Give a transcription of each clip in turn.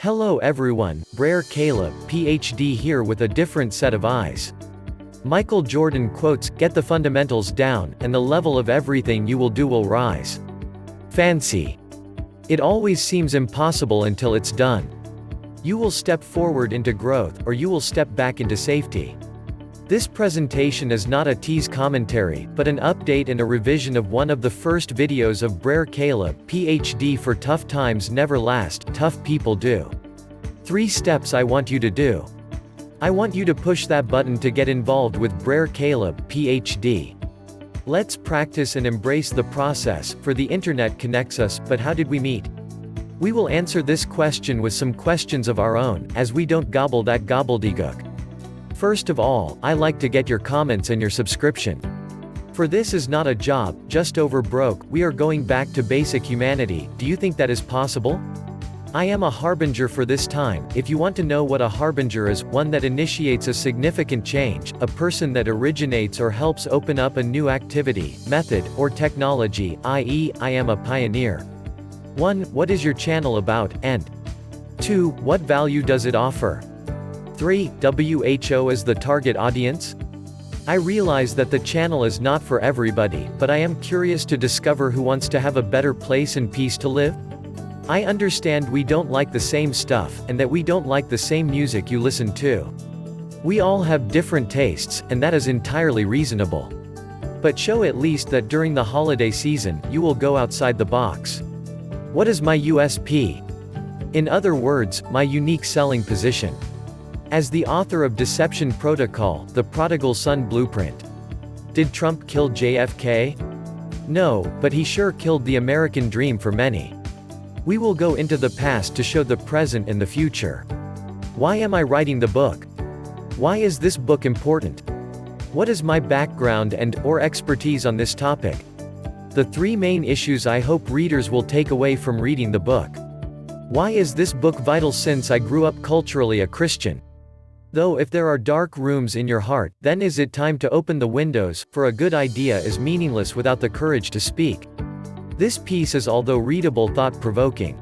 Hello everyone, Brer Caleb, Ph.D. here with a different set of eyes. Michael Jordan quotes, "Get the fundamentals down, and the level of everything you will do will rise." Fancy. It always seems impossible until it's done. You will step forward into growth, or you will step back into safety. This presentation is not a tease commentary, but an update and a revision of one of the first videos of Brer Caleb, Ph.D. for Tough Times Never Last, Tough People Do. 3 steps I want you to do. I want you to push that button to get involved with Brer Caleb, Ph.D. Let's practice and embrace the process, for the internet connects us, but how did we meet? We will answer this question with some questions of our own, as we don't gobble that gobbledygook. First of all, I like to get your comments and your subscription. For this is not a job, just over broke, we are going back to basic humanity. Do you think that is possible? I am a harbinger for this time. If you want to know what a harbinger is, one that initiates a significant change, a person that originates or helps open up a new activity, method, or technology, i.e., I am a pioneer. 1. What is your channel about, and 2. What value does it offer? 3. WHO as the target audience? I realize that the channel is not for everybody, but I am curious to discover who wants to have a better place and peace to live. I understand we don't like the same stuff, and that we don't like the same music you listen to. We all have different tastes, and that is entirely reasonable. But show at least that during the holiday season, you will go outside the box. What is my USP? In other words, my unique selling position. As the author of Deception Protocol, The Prodigal Son Blueprint. Did Trump kill JFK? No, but he sure killed the American dream for many. We will go into the past to show the present and the future. Why am I writing the book? Why is this book important? What is my background and/or expertise on this topic? The 3 main issues I hope readers will take away from reading the book. Why is this book vital since I grew up culturally a Christian? Though if there are dark rooms in your heart, then is it time to open the windows, for a good idea is meaningless without the courage to speak. This piece is although readable thought-provoking.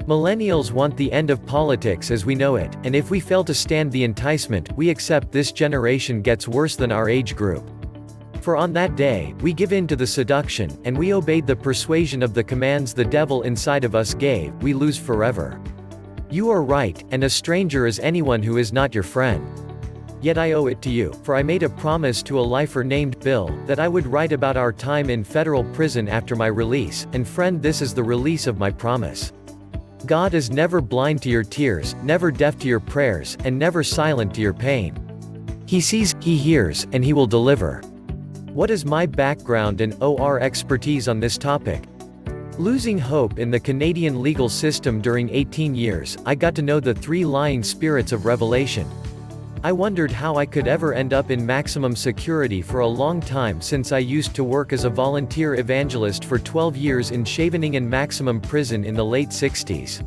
Millennials want the end of politics as we know it, and if we fail to stand the enticement, we accept this generation gets worse than our age group. For on that day, we give in to the seduction, and we obeyed the persuasion of the commands the devil inside of us gave, we lose forever. You are right, and a stranger is anyone who is not your friend. Yet I owe it to you, for I made a promise to a lifer named Bill, that I would write about our time in federal prison after my release, and friend, this is the release of my promise. God is never blind to your tears, never deaf to your prayers, and never silent to your pain. He sees, he hears, and he will deliver. What is my background and/or expertise on this topic? Losing hope in the Canadian legal system during 18 years, I got to know the 3 lying spirits of Revelation. I wondered how I could ever end up in maximum security for a long time since I used to work as a volunteer evangelist for 12 years in Chevening and maximum prison in the late 60s.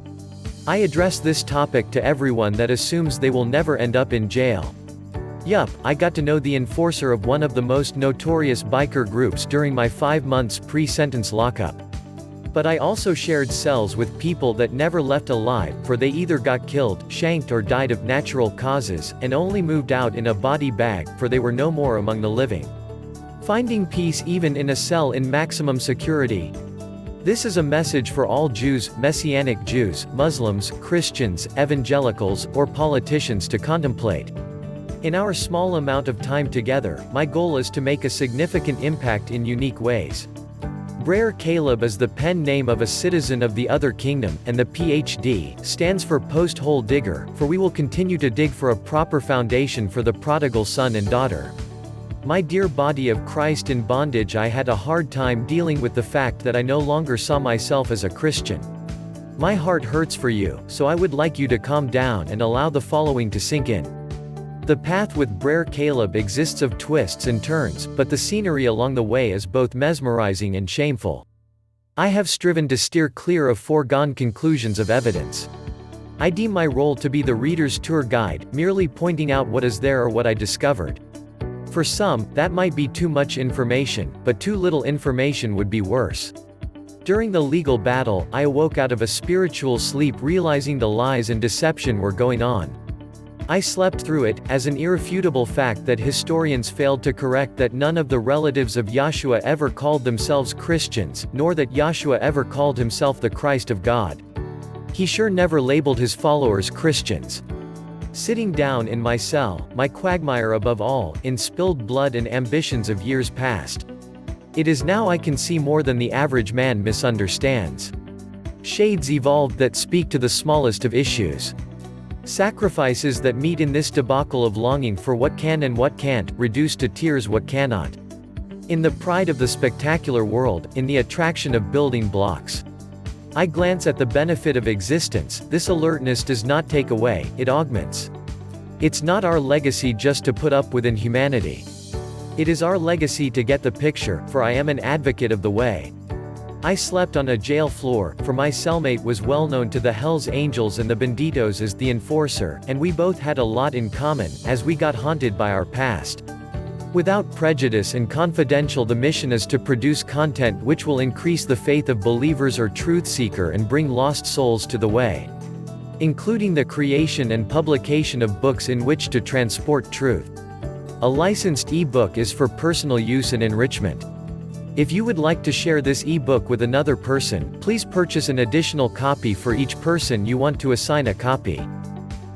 I address this topic to everyone that assumes they will never end up in jail. Yup, I got to know the enforcer of one of the most notorious biker groups during my 5 months pre-sentence lockup. But I also shared cells with people that never left alive, for they either got killed, shanked or died of natural causes, and only moved out in a body bag, for they were no more among the living. Finding peace even in a cell in maximum security. This is a message for all Jews, Messianic Jews, Muslims, Christians, evangelicals, or politicians to contemplate. In our small amount of time together, my goal is to make a significant impact in unique ways. Brer Caleb is the pen name of a citizen of the other kingdom, and the Ph.D. stands for post-hole digger, for we will continue to dig for a proper foundation for the prodigal son and daughter. My dear body of Christ in bondage, I had a hard time dealing with the fact that I no longer saw myself as a Christian. My heart hurts for you, so I would like you to calm down and allow the following to sink in. The path with Brer Caleb exists of twists and turns, but the scenery along the way is both mesmerizing and shameful. I have striven to steer clear of foregone conclusions of evidence. I deem my role to be the reader's tour guide, merely pointing out what is there or what I discovered. For some, that might be too much information, but too little information would be worse. During the legal battle, I awoke out of a spiritual sleep realizing the lies and deception were going on. I slept through it, as an irrefutable fact that historians failed to correct that none of the relatives of Yahshua ever called themselves Christians, nor that Yahshua ever called himself the Christ of God. He sure never labeled his followers Christians. Sitting down in my cell, my quagmire above all, in spilled blood and ambitions of years past. It is now I can see more than the average man misunderstands. Shades evolved that speak to the smallest of issues. Sacrifices that meet in this debacle of longing for what can and what can't, reduced to tears what cannot. In the pride of the spectacular world, in the attraction of building blocks. I glance at the benefit of existence. This alertness does not take away, it augments. It's not our legacy just to put up with inhumanity. It is our legacy to get the picture, for I am an advocate of the way. I slept on a jail floor, for my cellmate was well known to the Hells Angels and the Benditos as the enforcer, and we both had a lot in common, as we got haunted by our past. Without prejudice and confidential, the mission is to produce content which will increase the faith of believers or truth seeker and bring lost souls to the way. Including the creation and publication of books in which to transport truth. A licensed e-book is for personal use and enrichment. If you would like to share this e-book with another person, please purchase an additional copy for each person you want to assign a copy.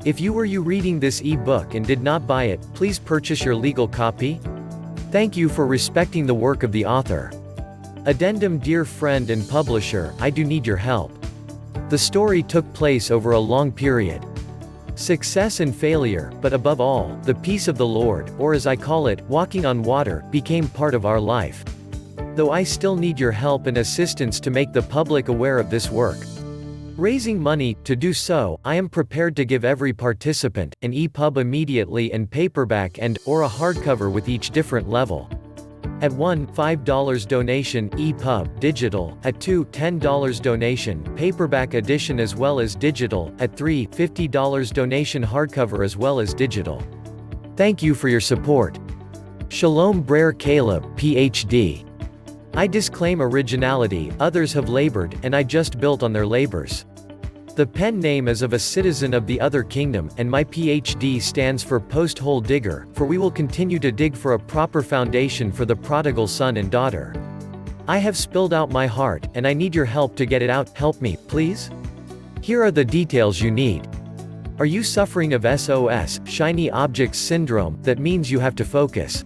If you were reading this e-book and did not buy it, please purchase your legal copy. Thank you for respecting the work of the author. Addendum: Dear friend and publisher, I do need your help. The story took place over a long period. Success and failure, but above all, the peace of the Lord, or as I call it, walking on water, became part of our life. Though I still need your help and assistance to make the public aware of this work. Raising money. To do so, I am prepared to give every participant an EPUB immediately and paperback or a hardcover with each different level. At 1, $5 donation, EPUB, digital; at 2, $10 donation, paperback edition as well as digital; at 3, $50 donation, hardcover as well as digital. Thank you for your support. Shalom. Brer Caleb, Ph.D. I disclaim originality, others have labored, and I just built on their labors. The pen name is of a citizen of the other kingdom, and my Ph.D. stands for post-hole digger, for we will continue to dig for a proper foundation for the prodigal son and daughter. I have spilled out my heart, and I need your help to get it out. Help me, please? Here are the details you need. Are you suffering of SOS, shiny objects syndrome, that means you have to focus?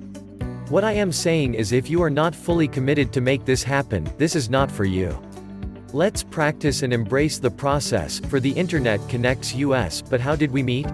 What I am saying is, if you are not fully committed to make this happen, this is not for you. Let's practice and embrace the process, for the internet connects us, but how did we meet?